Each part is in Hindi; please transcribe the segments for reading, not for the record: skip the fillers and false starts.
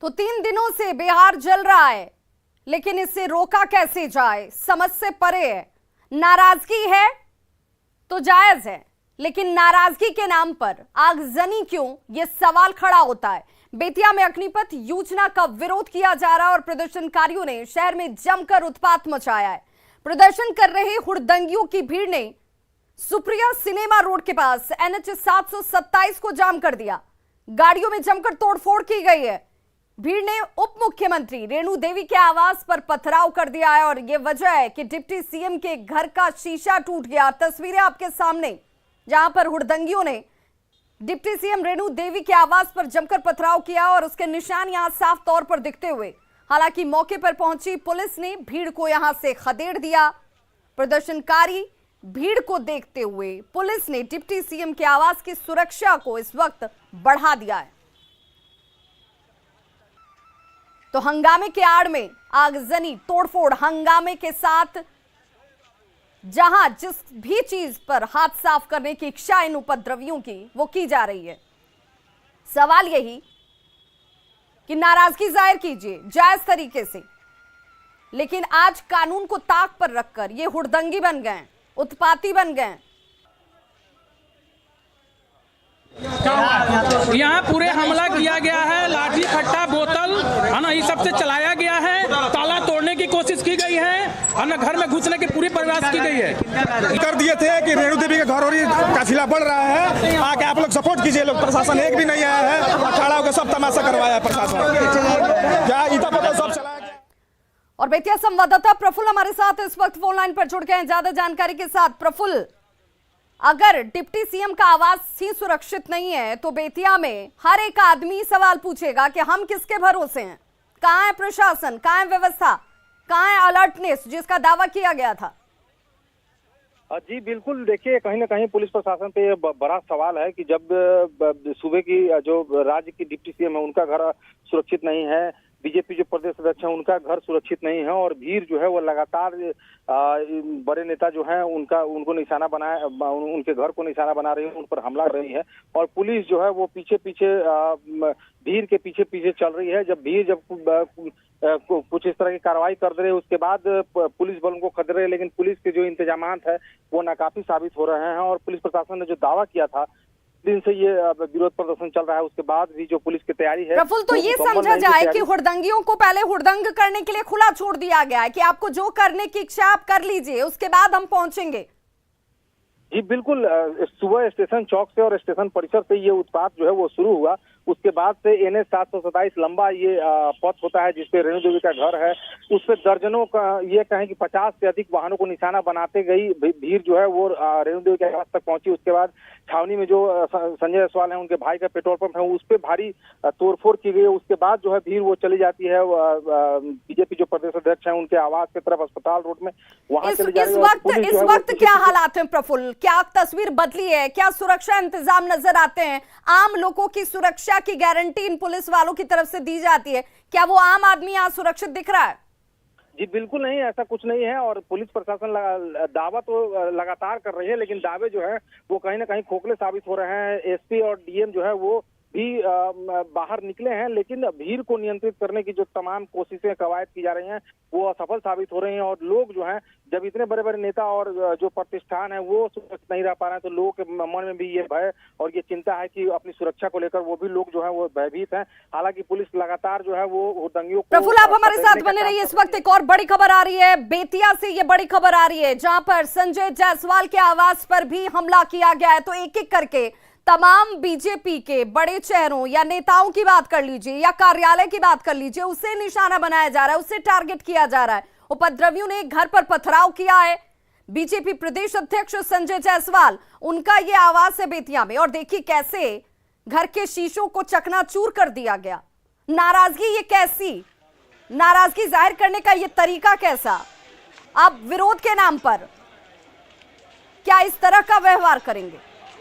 तो 3 दिनों से बिहार जल रहा है, लेकिन इससे रोका कैसे जाए समझ से परे है। नाराजगी है तो जायज है, लेकिन नाराजगी के नाम पर आगजनी क्यों, यह सवाल खड़ा होता है। बेतिया में अग्निपथ योजना का विरोध किया जा रहा है और प्रदर्शनकारियों ने शहर में जमकर उत्पात मचाया है। प्रदर्शन कर रहे हुड़दंगियों की भीड़ ने सुप्रिया सिनेमा रोड के पास NH 727 को जाम कर दिया। गाड़ियों में जमकर तोड़फोड़ की गई है। भीड़ ने उप मुख्यमंत्री रेणु देवी के आवास पर पथराव कर दिया है और यह वजह है कि डिप्टी सीएम के घर का शीशा टूट गया। तस्वीरें आपके सामने, जहां पर हुड़दंगियों ने डिप्टी सीएम रेणु देवी के आवास पर जमकर पथराव किया और उसके निशान यहां साफ तौर पर दिखते हुए। हालांकि मौके पर पहुंची पुलिस ने भीड़ को यहां से खदेड़ दिया। प्रदर्शनकारी भीड़ को देखते हुए पुलिस ने डिप्टी सीएम के आवास की सुरक्षा को इस वक्त बढ़ा दिया है। तो हंगामे के आड़ में आगजनी, तोड़फोड़, हंगामे के साथ जहां जिस भी चीज पर हाथ साफ करने की इच्छा इन उपद्रवियों की वो की जा रही है। सवाल यही कि नाराजगी जाहिर कीजिए जायज तरीके से, लेकिन आज कानून को ताक पर रखकर ये हुड़दंगी बन गए, उत्पाती बन गए। यहाँ पूरे हमला किया गया है, लाठी फट्टा बोतल है ना, ये सबसे चलाया गया है। ताला तोड़ने की कोशिश की गई है ना, घर में घुसने की पूरी प्रयास की गई है। कर दिए थे कि रेणु देवी के घर और काफिला बढ़ रहा है, आके आप लोग सपोर्ट कीजिए। लोग प्रशासन एक भी नहीं आया है, खड़ा होकर सब तमाशा करवाया है प्रशासन। क्या इतना पता सब चलाया गया। और बेतिया संवाददाता प्रफुल्ल हमारे साथ इस वक्त फोन लाइन पर जुड़ गए हैं ज्यादा जानकारी के साथ। प्रफुल्ल, अगर डिप्टी सीएम का आवास ही सुरक्षित नहीं है तो बेतिया में हर एक आदमी सवाल पूछेगा कि हम किसके भरोसे हैं। कहां है प्रशासन, कहां है व्यवस्था, कहां है अलर्टनेस जिसका दावा किया गया था? जी बिल्कुल, देखिए कहीं ना कहीं पुलिस प्रशासन पे ये बड़ा सवाल है कि जब सूबे की जो राज्य की डिप्टी सीएम है उनका घर सुरक्षित नहीं है, बीजेपी जो प्रदेश अध्यक्ष है उनका घर सुरक्षित नहीं है और भीड़ जो है वो लगातार बड़े नेता जो है उनको निशाना बनाए, उनके घर को निशाना बना रही है, उन पर हमला कर रही है और पुलिस जो है वो पीछे भीड़ के पीछे चल रही है। जब भीड़ कुछ इस तरह की कार्रवाई कर दे रही है उसके बाद पुलिस बल उनको खदेड़ रहे हैं, लेकिन पुलिस के जो इंतजामात है वो नाकाफी साबित हो रहे हैं और पुलिस प्रशासन ने जो दावा किया था दिन से ये विरोध प्रदर्शन चल रहा है, उसके बाद भी जो पुलिस की तैयारी है। प्रफुल्ल, तो ये समझा जाए कि हुड़दंगियों को पहले हुड़दंग करने के लिए खुला छोड़ दिया गया है कि आपको जो करने की इच्छा आप कर लीजिए, उसके बाद हम पहुंचेंगे। जी बिल्कुल, सुबह स्टेशन चौक से और स्टेशन परिसर से ये उत्पात जो है वो शुरू हुआ। उसके बाद से NH 727 लंबा ये पथ होता है जिसपे रेणु देवी का घर है, उस पर दर्जनों का ये कहें कि 50 से अधिक वाहनों को निशाना बनाते गई भीड़ जो है वो रेणु देवी के आवास तक पहुंची। उसके बाद छावनी में जो संजय जायसवाल है उनके भाई का पेट्रोल पंप है उस पर भारी तोड़फोड़ की गई। उसके बाद जो है भीड़ वो चली जाती है बीजेपी जो प्रदेश अध्यक्ष है उनके आवास की तरफ अस्पताल रोड में, वहां चली जा रही है। इस वक्त क्या हालात हैं प्रफुल्ल, क्या तस्वीर बदली है, क्या सुरक्षा इंतजाम नजर आते हैं? आम लोगों की सुरक्षा की गारंटी इन पुलिस वालों की तरफ से दी जाती है, क्या वो आम आदमी यहाँ सुरक्षित दिख रहा है? जी बिल्कुल नहीं, ऐसा कुछ नहीं है और पुलिस प्रशासन दावा तो लगातार कर रही है, लेकिन दावे जो है वो कहीं ना कहीं खोखले साबित हो रहे हैं। एसपी और डीएम जो है वो भी बाहर निकले हैं, लेकिन भीड़ को नियंत्रित करने की जो तमाम कोशिशें कवायद की जा रही हैं वो असफल साबित हो रही हैं और लोग जो हैं जब इतने बड़े बड़े नेता और जो प्रतिष्ठान है वो सुरक्षित नहीं रह पा रहे हैं तो लोगों के मन में भी ये भय और ये चिंता है कि अपनी सुरक्षा को लेकर वो भी लोग जो है वो भयभीत हैं। हालांकि पुलिस लगातार जो है वो दंगियों को। प्रफुल्ल, आप हमारे साथ बने रहिए। इस वक्त एक और बड़ी खबर आ रही है, बेतिया से ये बड़ी खबर आ रही है जहां पर संजय जायसवाल के आवास पर भी हमला किया गया है। तो एक एक करके तमाम बीजेपी के बड़े चेहरों या नेताओं की बात कर लीजिए या कार्यालय की बात कर लीजिए, उसे निशाना बनाया जा रहा है, उसे टारगेट किया जा रहा है। उपद्रवियों ने घर पर पथराव किया है। बीजेपी प्रदेश अध्यक्ष संजय जायसवाल, उनका ये आवास है बेतिया में और देखिए कैसे घर के शीशों को चकनाचूर कर दिया गया। नाराजगी, ये कैसी नाराजगी जाहिर करने का ये तरीका कैसा? आप विरोध के नाम पर क्या इस तरह का व्यवहार करेंगे?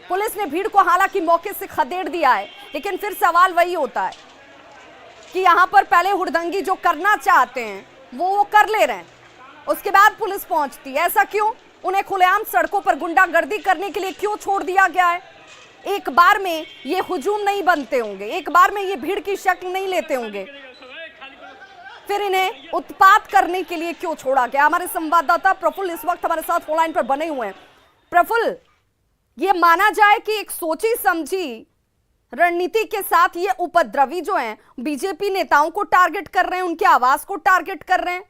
पुलिस ने भीड़ को हालांकि मौके से खदेड़ दिया है, लेकिन फिर सवाल वही होता है कि यहां पर पहले हुड़दंगी जो करना चाहते हैं वो कर ले रहे हैं, उसके बाद पुलिस पहुंचती है। ऐसा क्यों? उन्हें खुलेआम सड़कों पर गुंडागर्दी करने के लिए क्यों छोड़ दिया गया है? एक बार में ये हुजूम नहीं बनते होंगे, एक बार में ये भीड़ की शक्ल नहीं लेते होंगे, फिर इन्हें उत्पात करने के लिए क्यों छोड़ा गया? हमारे संवाददाता प्रफुल्ल इस वक्त हमारे साथ फोन लाइन पर बने हुए हैं। प्रफुल्ल, ये माना जाए कि एक सोची समझी रणनीति के साथ ये उपद्रवी जो हैं बीजेपी नेताओं को टारगेट कर रहे हैं, उनके आवास को टारगेट कर रहे हैं।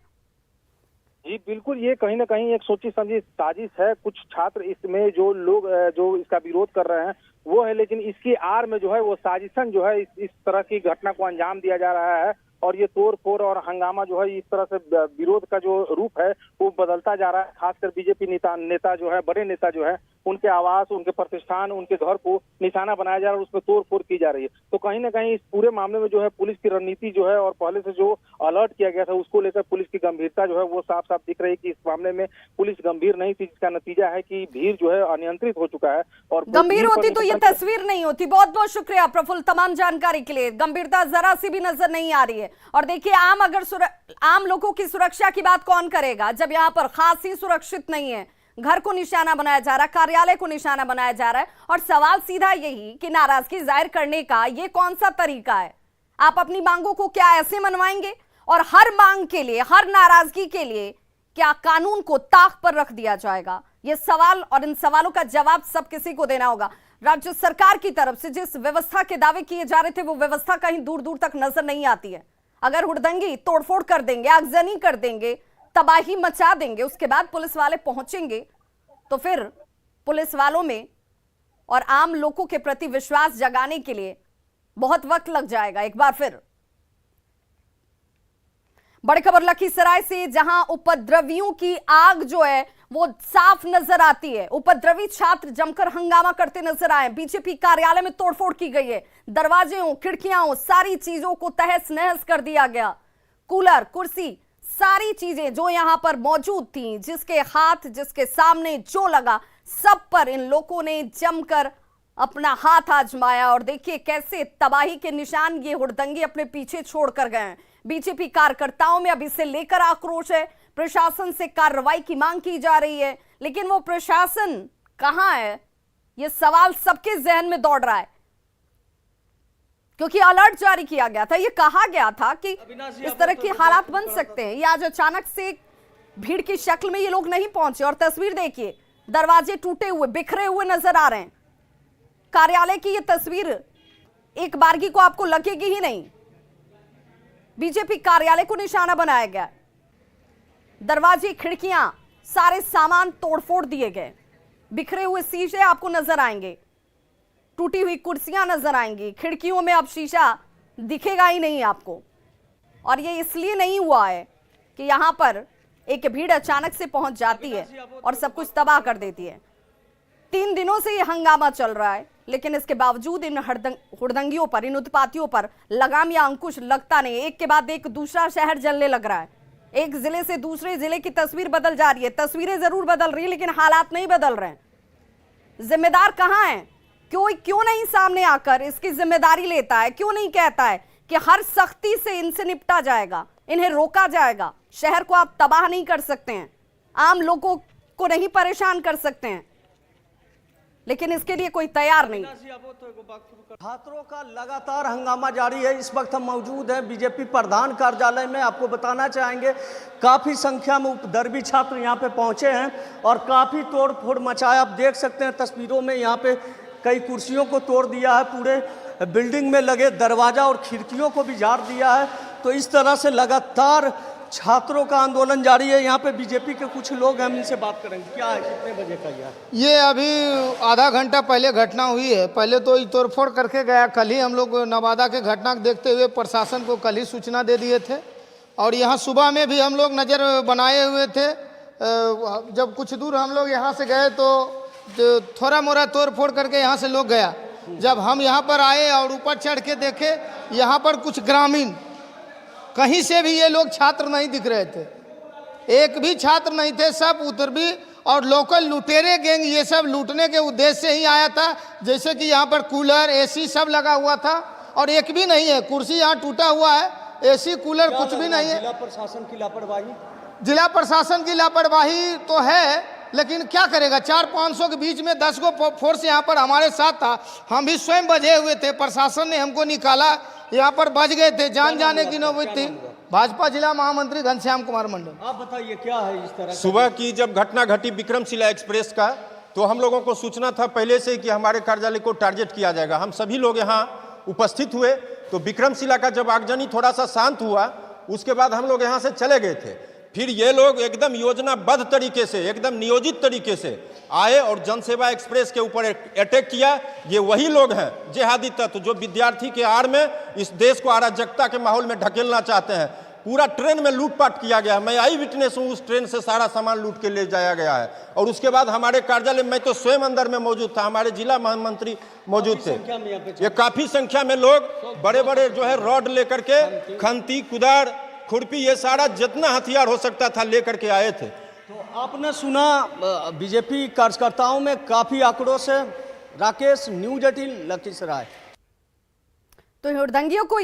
जी बिल्कुल, ये कहीं ना कहीं एक सोची समझी साजिश है। कुछ छात्र इसमें जो लोग जो इसका विरोध कर रहे हैं वो है, लेकिन इसकी आड़ में जो है वो साजिशन जो है इस तरह की घटना को अंजाम दिया जा रहा है। और ये तोड़ फोड़ और हंगामा जो है इस तरह से विरोध का जो रूप है वो बदलता जा रहा है। खासकर बीजेपी नेता जो है, बड़े नेता जो है, उनके आवास, उनके प्रतिष्ठान, उनके घर को निशाना बनाया जा रहा है और उसमें तोड़ फोड़ की जा रही है। तो कहीं ना कहीं इस पूरे मामले में जो है पुलिस की रणनीति जो है और पहले से जो अलर्ट किया गया था उसको लेकर पुलिस की गंभीरता जो है वो साफ साफ दिख रही है कि इस मामले में पुलिस गंभीर नहीं थी, जिसका नतीजा है कि भीड़ जो है अनियंत्रित हो चुका है। और गंभीर होती तो ये तस्वीर नहीं होती। बहुत बहुत शुक्रिया प्रफुल्ल तमाम जानकारी के लिए। गंभीरता जरा सी भी नजर नहीं आ रही है। और देखिए, आम लोगों की सुरक्षा की बात कौन करेगा जब यहाँ पर खास ही सुरक्षित नहीं है? घर को निशाना बनाया जा रहा है, कार्यालय को निशाना बनाया जा रहा है। और सवाल सीधा यही कि नाराजगी जाहिर करने का ये कौन सा तरीका है? आप अपनी मांगों को क्या ऐसे मनवाएंगे? और हर मांग के लिए, हर नाराजगी के लिए क्या कानून को ताक पर रख दिया जाएगा? ये सवाल और इन सवालों का जवाब सब किसी को देना होगा। राज्य सरकार की तरफ से जिस व्यवस्था के दावे किए जा रहे थे वो व्यवस्था कहीं दूर दूर तक नजर नहीं आती है। अगर हुड़दंगी तोड़फोड़ कर देंगे, आगजनी कर देंगे, तबाही मचा देंगे, उसके बाद पुलिस वाले पहुंचेंगे तो फिर पुलिस वालों में और आम लोगों के प्रति विश्वास जगाने के लिए बहुत वक्त लग जाएगा। एक बार फिर बड़ी खबर लखीसराय से, जहां उपद्रवियों की आग जो है वो साफ नजर आती है। उपद्रवी छात्र जमकर हंगामा करते नजर आए। बीजेपी कार्यालय में तोड़फोड़ की गई है। दरवाजे हो, खिड़कियां हो, सारी चीजों को तहस नहस कर दिया गया। कूलर, कुर्सी, सारी चीजें जो यहां पर मौजूद थी, जिसके हाथ, जिसके सामने जो लगा, सब पर इन लोगों ने जमकर अपना हाथ आजमाया। और देखिए कैसे तबाही के निशान ये हुड़दंगी अपने पीछे छोड़कर गए हैं। बीजेपी कार्यकर्ताओं में अब इसे लेकर आक्रोश है। प्रशासन से कार्रवाई की मांग की जा रही है, लेकिन वो प्रशासन कहां है, ये सवाल सबके जहन में दौड़ रहा है। क्योंकि अलर्ट जारी किया गया था, ये कहा गया था कि इस तरह के हालात बन सकते हैं। ये आज अचानक से भीड़ की शक्ल में ये लोग नहीं पहुंचे। और तस्वीर देखिए, दरवाजे टूटे हुए, बिखरे हुए नजर आ रहे हैं। कार्यालय की ये तस्वीर एक बारगी को आपको लगेगी ही नहीं। बीजेपी कार्यालय को निशाना बनाया गया। दरवाजे, खिड़कियां, सारे सामान तोड़फोड़ दिए गए। बिखरे हुए शीशे आपको नजर आएंगे, टूटी हुई कुर्सियां नजर आएंगी, खिड़कियों में अब शीशा दिखेगा ही नहीं आपको। और ये इसलिए नहीं हुआ है कि यहां पर एक भीड़ अचानक से पहुंच जाती है और सब कुछ तबाह कर देती है। 3 दिनों से ये हंगामा चल रहा है, लेकिन इसके बावजूद इन हुड़दंगियों पर, इन उत्पातियों पर लगाम या अंकुश लगता नहीं। एक के बाद एक दूसरा शहर जलने लग रहा है। एक जिले से दूसरे जिले की तस्वीर बदल जा रही है। तस्वीरें जरूर बदल रही है, लेकिन हालात नहीं बदल रहे हैं। जिम्मेदार कहां है? क्यों नहीं सामने आकर इसकी जिम्मेदारी लेता है? क्यों नहीं कहता है कि हर सख्ती से इनसे निपटा जाएगा, इन्हें रोका जाएगा? शहर को आप तबाह नहीं कर सकते हैं, आम लोगों को नहीं परेशान कर सकते हैं, लेकिन इसके लिए कोई तैयार नहीं। छात्रों का लगातार हंगामा जारी है। इस वक्त हम मौजूद हैं बीजेपी प्रधान कार्यालय में। आपको बताना चाहेंगे काफ़ी संख्या में उपद्रवी छात्र यहाँ पे पहुँचे हैं और काफ़ी तोड़ फोड़ मचाया। आप देख सकते हैं तस्वीरों में, यहाँ पे कई कुर्सियों को तोड़ दिया है, पूरे बिल्डिंग में लगे दरवाजा और खिड़कियों को भी झाड़ दिया है। तो इस तरह से लगातार छात्रों का आंदोलन जारी है। यहाँ पे बीजेपी के कुछ लोग हैं, हम इनसे बात करेंगे। क्या है, कितने बजे का ये अभी आधा घंटा पहले घटना हुई है। पहले तो तोड़फोड़ करके गया। कल ही हम लोग नवादा के घटना को देखते हुए प्रशासन को कल ही सूचना दे दिए थे। और यहाँ सुबह में भी हम लोग नज़र बनाए हुए थे। जब कुछ दूर हम लोग यहाँ से गए तो थोड़ा मोड़ा तोड़फोड़ करके यहाँ से लोग गया। जब हम यहाँ पर आए और ऊपर चढ़ के देखे, यहाँ पर कुछ ग्रामीण, कहीं से भी ये लोग छात्र नहीं दिख रहे थे, एक भी छात्र नहीं थे, सब उत्तरबी और लोकल लुटेरे गैंग ये सब लूटने के उद्देश्य से ही आया था। जैसे कि यहाँ पर कूलर, एसी सब लगा हुआ था और एक भी नहीं है। कुर्सी यहाँ टूटा हुआ है, एसी कूलर कुछ भी नहीं है। जिला प्रशासन की लापरवाही, जिला प्रशासन की लापरवाही तो है, लेकिन क्या करेगा, 400-500 के बीच में 10 गो फोर्स यहाँ पर हमारे साथ था, हम भी स्वयं बजे हुए थे, प्रशासन ने हमको निकाला, यहाँ पर बच गए थे, जान जाने की नौबत थी। भाजपा जिला महामंत्री घनश्याम कुमार मंडल। आप बताइए क्या है इस तरह? सुबह की जब घटना घटी विक्रमशिला एक्सप्रेस का, तो हम लोगों को सूचना था पहले से कि हमारे कार्यालय को टारगेट किया जाएगा। हम सभी लोग यहाँ उपस्थित हुए, तो विक्रमशिला का जब आगजनी थोड़ा सा शांत हुआ, उसके बाद हम लोग यहाँ से चले गए थे। फिर ये लोग एकदम योजनाबद्ध तरीके से, एकदम नियोजित तरीके से आए और जनसेवा एक्सप्रेस के ऊपर अटैक किया। ये वही लोग हैं जिहादी तत्व जो विद्यार्थी के आड़ में इस देश को अराजकता के माहौल में ढकेलना चाहते हैं। पूरा ट्रेन में लूटपाट किया गया, मैं आई विटनेस हूँ, उस ट्रेन से सारा सामान लूट के ले जाया गया है। और उसके बाद हमारे कार्यालय में तो स्वयं अंदर में मौजूद था, हमारे जिला महामंत्री मौजूद थे। ये काफी संख्या में लोग बड़े बड़े जो है रॉड लेकर के, खंती, कुदार, खुरपी, ये सारा जितना हथियार हो सकता था लेकर के आए थे। तो आपने सुना बीजेपी कार्यकर्ताओं में काफी आक्रोश है। राकेश, न्यूज 18 लखीसराय। तो हुड़दंगियों को ये